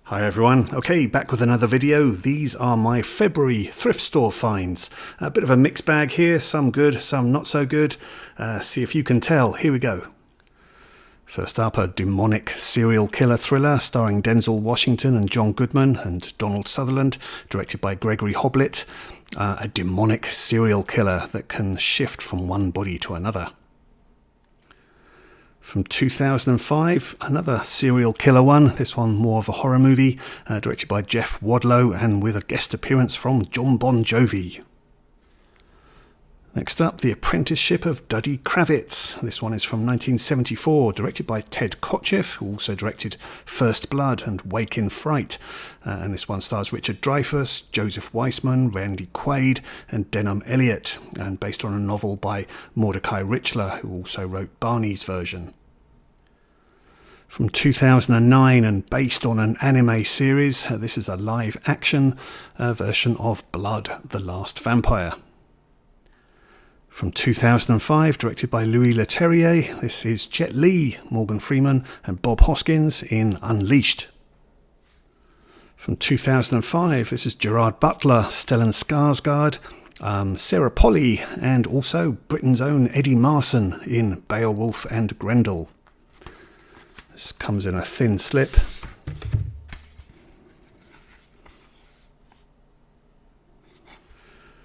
Hi everyone, okay, back with another video. These are my February thrift store finds. A bit of a mixed bag here, some good, some not so good. See if you can tell. Here we go. First up, a demonic serial killer thriller starring Denzel Washington and John Goodman and Donald Sutherland, directed by Gregory Hoblit. A demonic serial killer that can shift from one body to another. From 2005, another serial killer one, this one more of a horror movie, directed by Jeff Wadlow and with a guest appearance from John Bon Jovi. Next up, The Apprenticeship of Duddy Kravitz. This one is from 1974, directed by Ted Kotcheff, who also directed First Blood and Wake in Fright. And this one stars Richard Dreyfuss, Joseph Weissman, Randy Quaid and Denholm Elliott, and based on a novel by Mordecai Richler, who also wrote Barney's version. From 2009 and based on an anime series, this is a live-action version of Blood, the Last Vampire. From 2005, directed by Louis Leterrier, this is Jet Li, Morgan Freeman and Bob Hoskins in Unleashed. From 2005, this is Gerard Butler, Stellan Skarsgård, Sarah Polley and also Britain's own Eddie Marsan in Beowulf and Grendel. This comes in a thin slip.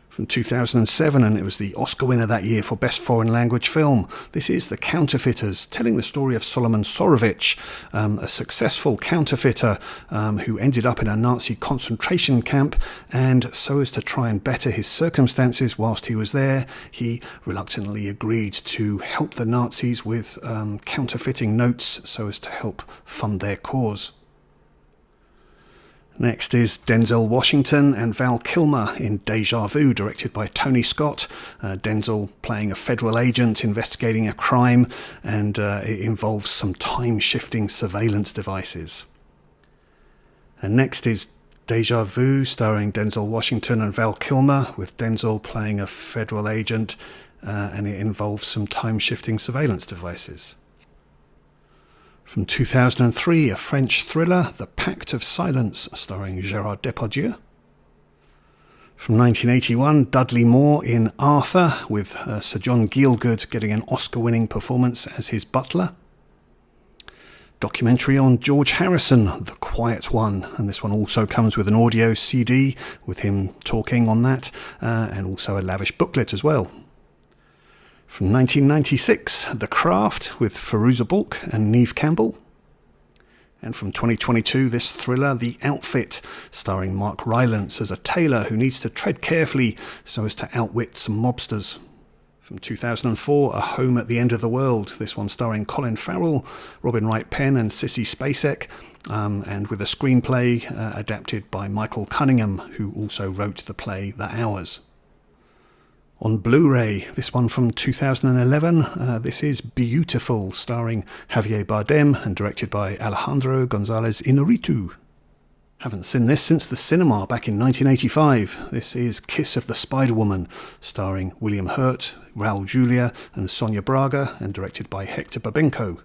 From 2007, and it was the Oscar winner that year for Best Foreign Language Film. This is The Counterfeiters, telling the story of Solomon Sorovich, a successful counterfeiter who ended up in a Nazi concentration camp, and so as to try and better his circumstances whilst he was there, he reluctantly agreed to help the Nazis with counterfeiting notes so as to help fund their cause. Next is Denzel Washington and Val Kilmer in Deja Vu, directed by Tony Scott. Denzel playing a federal agent investigating a crime, and it involves some time-shifting surveillance devices. And next is Deja Vu, starring Denzel Washington and Val Kilmer, with Denzel playing a federal agent, and it involves some time-shifting surveillance devices. From 2003, a French thriller, The Pact of Silence, starring Gérard Depardieu. From 1981, Dudley Moore in Arthur, with Sir John Gielgud getting an Oscar-winning performance as his butler. Documentary on George Harrison, The Quiet One, and this one also comes with an audio CD with him talking on that, and also a lavish booklet as well. From 1996, The Craft with Fairuza Balk and Neve Campbell. And from 2022, this thriller, The Outfit, starring Mark Rylance as a tailor who needs to tread carefully so as to outwit some mobsters. From 2004, A Home at the End of the World, this one starring Colin Farrell, Robin Wright-Penn and Sissy Spacek, and with a screenplay adapted by Michael Cunningham, who also wrote the play The Hours. On Blu-ray, this one from 2011, this is Beautiful, starring Javier Bardem and directed by Alejandro González Iñárritu. Haven't seen this since the cinema back in 1985. This is Kiss of the Spider-Woman, starring William Hurt, Raul Julia and Sonia Braga, and directed by Hector Babenco.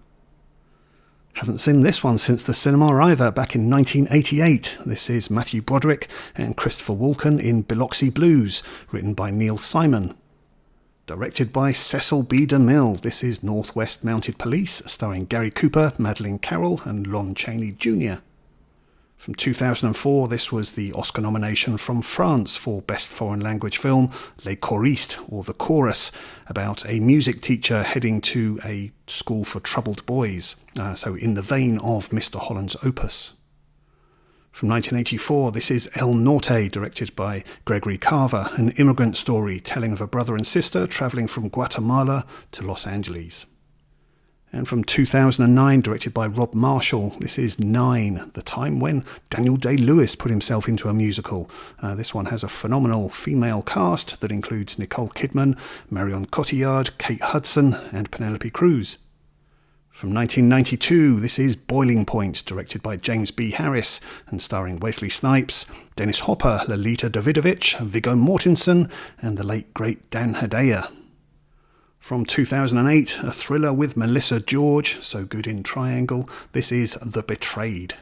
Haven't seen this one since the cinema either, back in 1988. This is Matthew Broderick and Christopher Walken in Biloxi Blues, written by Neil Simon. Directed by Cecil B. DeMille, this is Northwest Mounted Police, starring Gary Cooper, Madeleine Carroll and Lon Chaney Jr. From 2004, this was the Oscar nomination from France for Best Foreign Language Film, Les Choristes, or The Chorus, about a music teacher heading to a school for troubled boys, so in the vein of Mr. Holland's opus. From 1984, this is El Norte, directed by Gregory Carver, an immigrant story telling of a brother and sister travelling from Guatemala to Los Angeles. And from 2009, directed by Rob Marshall, this is Nine, the time when Daniel Day-Lewis put himself into a musical. This one has a phenomenal female cast that includes Nicole Kidman, Marion Cotillard, Kate Hudson and Penelope Cruz. From 1992, this is Boiling Point, directed by James B. Harris and starring Wesley Snipes, Dennis Hopper, Lolita Davidovich, Viggo Mortensen and the late great Dan Hedaya. From 2008, a thriller with Melissa George, so good in Triangle, this is The Betrayed.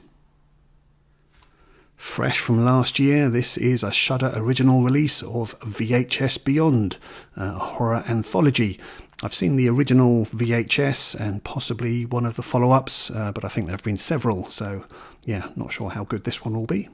fresh from last year, this is a Shudder original release of VHS Beyond, a horror anthology. I've seen the original VHS and possibly one of the follow-ups, but I think there have been several, so yeah, not sure how good this one will be.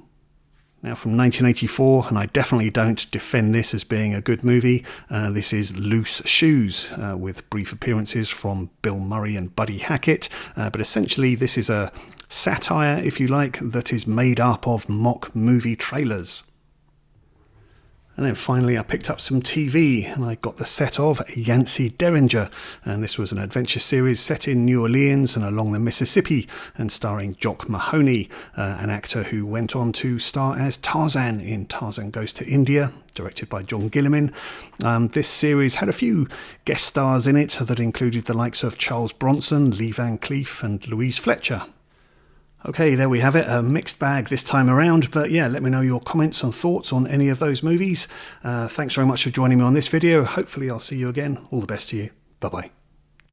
Now from 1984, and I definitely don't defend this as being a good movie, this is Loose Shoes, with brief appearances from Bill Murray and Buddy Hackett, but essentially this is a satire, if you like, that is made up of mock movie trailers. And then finally I picked up some TV and I got the set of Yancey Derringer, and this was an adventure series set in New Orleans and along the Mississippi and starring Jock Mahoney, an actor who went on to star as Tarzan in Tarzan Goes to India, directed by John Gilliman. This series had a few guest stars in it that included the likes of Charles Bronson, Lee Van Cleef and Louise Fletcher. Okay, there we have it, a mixed bag this time around, but yeah, let me know your comments and thoughts on any of those movies. Thanks very much for joining me on this video. Hopefully I'll see you again. All the best to you. Bye-bye.